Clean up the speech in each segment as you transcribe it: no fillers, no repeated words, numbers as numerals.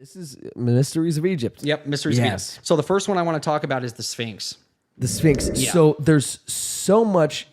This is Mysteries of Egypt. Yep, Mysteries of Egypt. So the first one I want to talk about is the Sphinx. The Sphinx. Yeah. So there's so much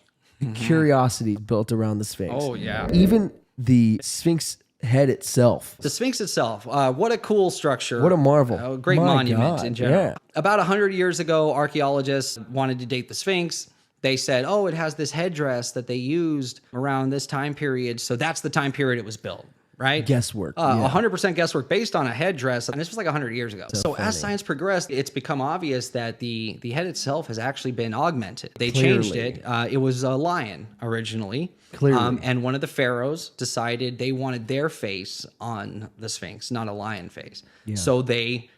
curiosity built around the Sphinx. Oh, yeah. Even the Sphinx head itself. The Sphinx itself, what a cool structure. What a marvel. A great My monument God, in general. yeah. About 100 years ago, archaeologists wanted to date the Sphinx. They said, oh, it has this headdress that they used around this time period. So that's the time period it was built, right? Guesswork. 100% guesswork based on a headdress. And this was like 100 years ago. So as science progressed, it's become obvious that the head itself has actually been augmented. They changed it. It was a lion originally. Clearly. And one of the pharaohs decided they wanted their face on the Sphinx, not a lion face. Yeah. So they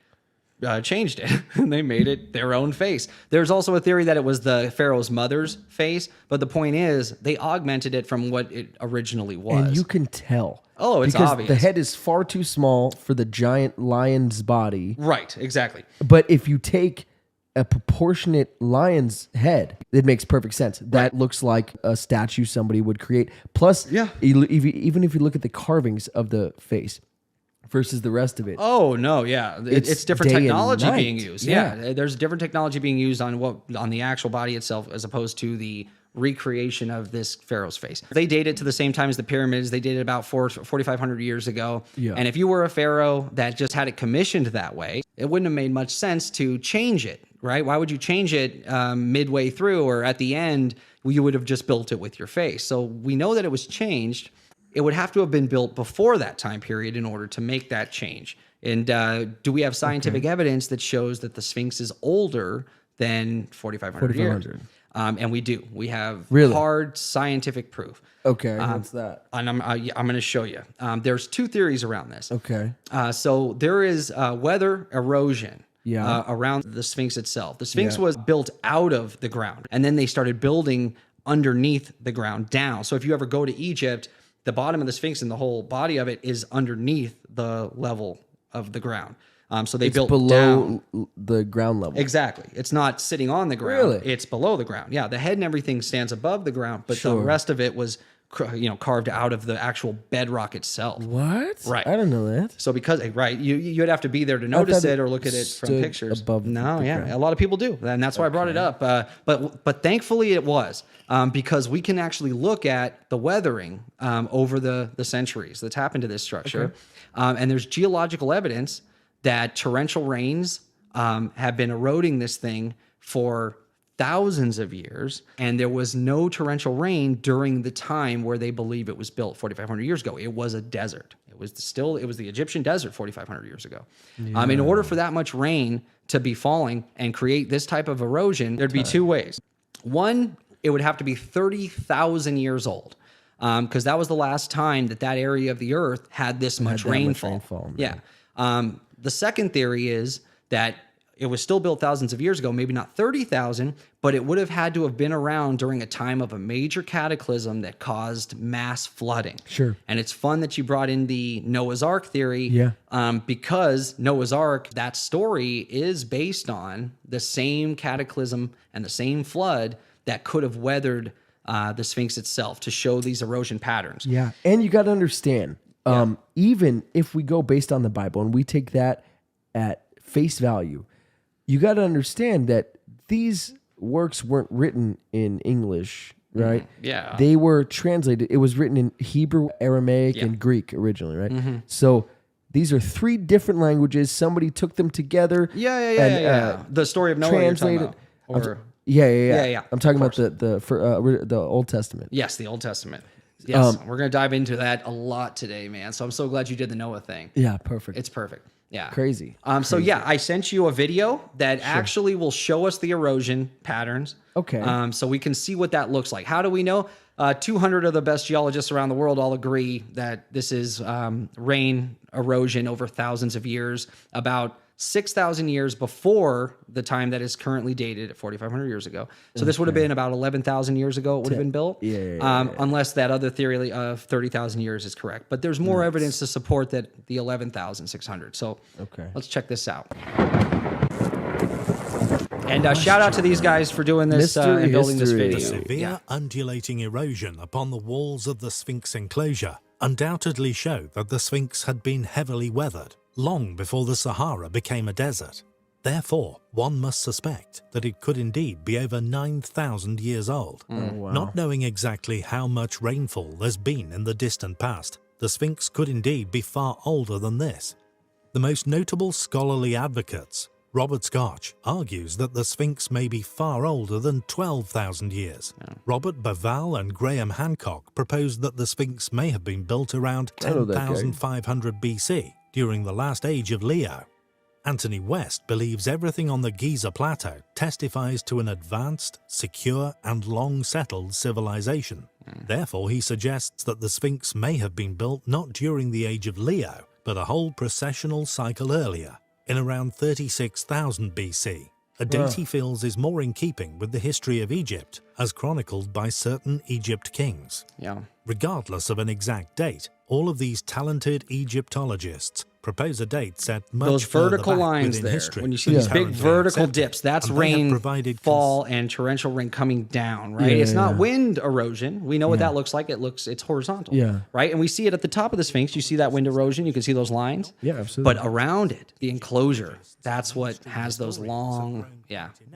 changed it and they made it their own face. There's also a theory that it was the pharaoh's mother's face, but the point is they augmented it from what it originally was. And you can tell. Oh, it's because obvious. The head is far too small for the giant lion's body. Right, exactly. But if you take a proportionate lion's head, it makes perfect sense. That looks like a statue somebody would create. Plus, even if you look at the carvings of the face versus the rest of it. Oh, no, yeah. It's different technology being used. Yeah. There's different technology being used on the actual body itself as opposed to the recreation of this pharaoh's face. They date it to the same time as the pyramids. They dated about 4,500 years ago. Yeah. And if you were a pharaoh that just had it commissioned that way, it wouldn't have made much sense to change it, right? Why would you change it midway through or at the end? You would have just built it with your face. So we know that it was changed. It would have to have been built before that time period in order to make that change. And do we have scientific evidence that shows that the Sphinx is older than 4,500 years? And we do. We have hard scientific proof. Okay, what's that? And I'm going to show you. There's two theories around this. Okay. So there is weather erosion. Around the Sphinx itself. The Sphinx was built out of the ground, and then they started building underneath the ground down. So if you ever go to Egypt, the bottom of the Sphinx and the whole body of it is underneath the level of the ground. So they built below the ground level. Exactly. It's not sitting on the ground. Really? It's below the ground. Yeah, the head and everything stands above the ground, but the rest of it was carved out of the actual bedrock itself. What? Right. I don't know that. So because you'd have to be there to notice it or look at it from pictures. Above a lot of people do, and that's why I brought it up. But thankfully it was because we can actually look at the weathering over the centuries that's happened to this structure, and there's geological evidence that torrential rains have been eroding this thing for thousands of years, and there was no torrential rain during the time where they believe it was built 4,500 years ago. It was a desert. It was the Egyptian desert 4,500 years ago. In order for that much rain to be falling and create this type of erosion, there'd be two ways. One, it would have to be 30,000 years old. Because that was the last time that area of the earth had this much rainfall. The second theory is that it was still built thousands of years ago, maybe not 30,000, but it would have had to have been around during a time of a major cataclysm that caused mass flooding. Sure. And it's fun that you brought in the Noah's Ark theory, because Noah's Ark, that story is based on the same cataclysm and the same flood that could have weathered the Sphinx itself to show these erosion patterns. Yeah, and you got to understand, even if we go based on the Bible and we take that at face value, you got to understand that these works weren't written in English, right? Yeah. They were translated. It was written in Hebrew, Aramaic, and Greek originally, right? So these are three different languages. Somebody took them together. The story of Noah translated. You're talking about. Yeah. I'm talking about the Old Testament. Yes, the Old Testament. Yes, we're going to dive into that a lot today, man. So I'm so glad you did the Noah thing. Yeah, perfect. It's perfect. Yeah. Crazy. So yeah, I sent you a video that actually will show us the erosion patterns. Okay. So we can see what that looks like. How do we know? 200 of the best geologists around the world all agree that this is rain erosion over thousands of years, about 6,000 years before the time that is currently dated at 4,500 years ago. So this would have been about 11,000 years ago it would have been built, unless that other theory of 30,000 years is correct. But there's more evidence to support that the 11,600. So let's check this out. And shout out to these guys for doing this and building this video. The severe undulating erosion upon the walls of the Sphinx enclosure undoubtedly show that the Sphinx had been heavily weathered, long before the Sahara became a desert. Therefore, one must suspect that it could indeed be over 9,000 years old. wow. Not knowing exactly how much rainfall there's been in the distant past, the Sphinx could indeed be far older than this. The most notable scholarly advocates, Robert Scotch, argues that the Sphinx may be far older than 12,000 years. Robert Bauval and Graham Hancock proposed that the Sphinx may have been built around I know that guy. 10,500 BC, during the last age of Leo. Anthony West believes everything on the Giza Plateau testifies to an advanced, secure, and long-settled civilization. Therefore, he suggests that the Sphinx may have been built not during the age of Leo, but a whole precessional cycle earlier, in around 36,000 BC, a date he feels is more in keeping with the history of Egypt, as chronicled by certain Egypt kings. Yeah. Regardless of an exact date, all of these talented Egyptologists propose a date set much Those further vertical back lines within there, history when you see than these big currently vertical accepted, dips, that's and they have rain, provided fall, and torrential rain coming down, right? It's not wind erosion. We know what that looks like. It's horizontal, right? And we see it at the top of the Sphinx. You see that wind erosion. You can see those lines. Yeah, absolutely. But around it, the enclosure, that's what has those long,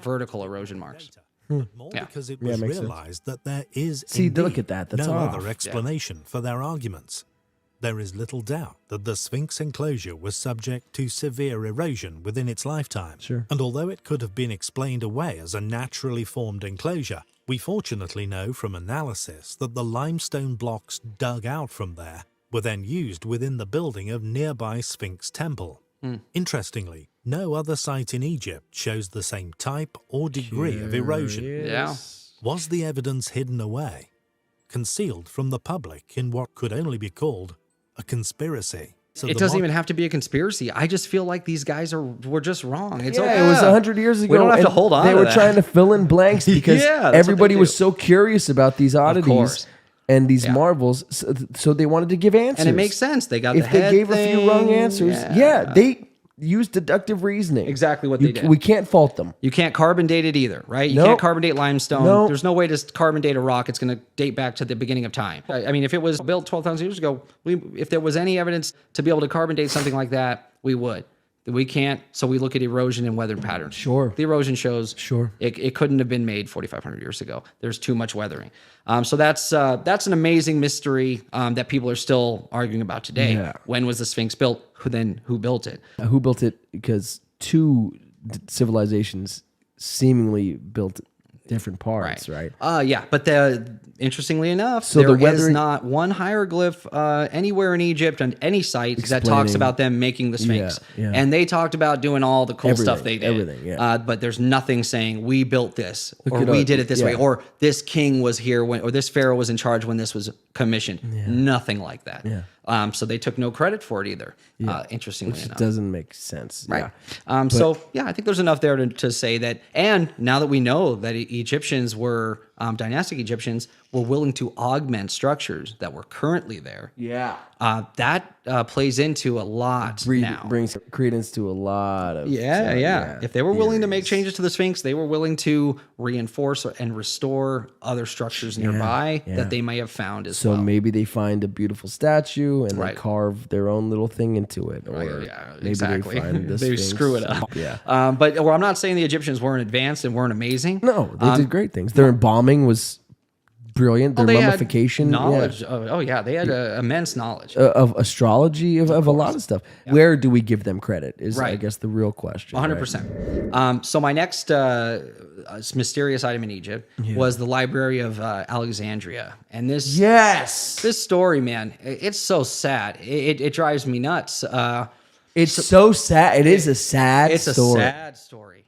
vertical erosion marks. but more because it was makes sense. realized that there is See, indeed look at that. That's no off. other explanation for their arguments. There is little doubt that the Sphinx enclosure was subject to severe erosion within its lifetime. Sure. And although it could have been explained away as a naturally formed enclosure, we fortunately know from analysis that the limestone blocks dug out from there were then used within the building of nearby Sphinx Temple. Interestingly, no other site in Egypt shows the same type or degree of erosion. Yeah. Was the evidence hidden away, concealed from the public in what could only be called a conspiracy? So It doesn't even have to be a conspiracy. I just feel like these guys were just wrong. It's Yeah, okay. it was 100 years ago. We don't have to and hold on They to were that. trying to fill in blanks because Yeah, that's what everybody they was do. so curious about these oddities course. and these marvels, so they wanted to give answers. And it makes sense. They got If the they head gave a few wrong thing. answers, Yeah. they used deductive reasoning. Exactly what they did. We can't fault them. You can't carbon date it either, right? You Nope. can't carbon date limestone. Nope. There's no way to carbon date a rock. It's going to date back to the beginning of time. I mean, if it was built 12,000 years ago, if there was any evidence to be able to carbon date something like that, we would. We can't, so we look at erosion and weather patterns. Sure. The erosion shows Sure. it couldn't have been made 4,500 years ago. There's too much weathering. So that's an amazing mystery that people are still arguing about today. Yeah. When was the Sphinx built? Who built it? Who built it? Because two civilizations seemingly built different parts, right? Yeah, but interestingly enough, So there the is weathering- not one hieroglyph anywhere in Egypt on any site that talks Explaining- about them making the Sphinx. Yeah. And they talked about doing all the cool stuff Everything, they did. everything, yeah. But there's nothing saying we built this or it we up, did it this way yeah. or this king was here when or this pharaoh was in charge when this was commissioned. Nothing like that. Yeah. So they took no credit for it either. Interestingly Which enough. doesn't make sense. Right. Yeah. So, yeah, I think there's enough there to say that. And now that we know that Egyptians were, dynastic Egyptians, were willing to augment structures that were currently there, Yeah. that plays into a lot now. Brings credence to a lot of Yeah. If they were willing to make theories. changes to the Sphinx, they were willing to reinforce and restore other structures nearby yeah. that they may have found as So well. maybe they find a beautiful statue and they Right. carve their own little thing into it, or maybe exactly. they find the They Sphinx. screw it up. Yeah. But I'm not saying the Egyptians weren't advanced and weren't amazing. No, they did great things. Their embalming was brilliant. Their They had mummification, knowledge. They had immense knowledge. of astrology, of a lot of stuff. Where do we give them credit? Is I Right. guess the real question. 100%. So my next mysterious item in Egypt was the Library of Alexandria, and this Yes, this story, man, it's so sad. It drives me nuts. it's so sad. It is a sad It's story. a sad story.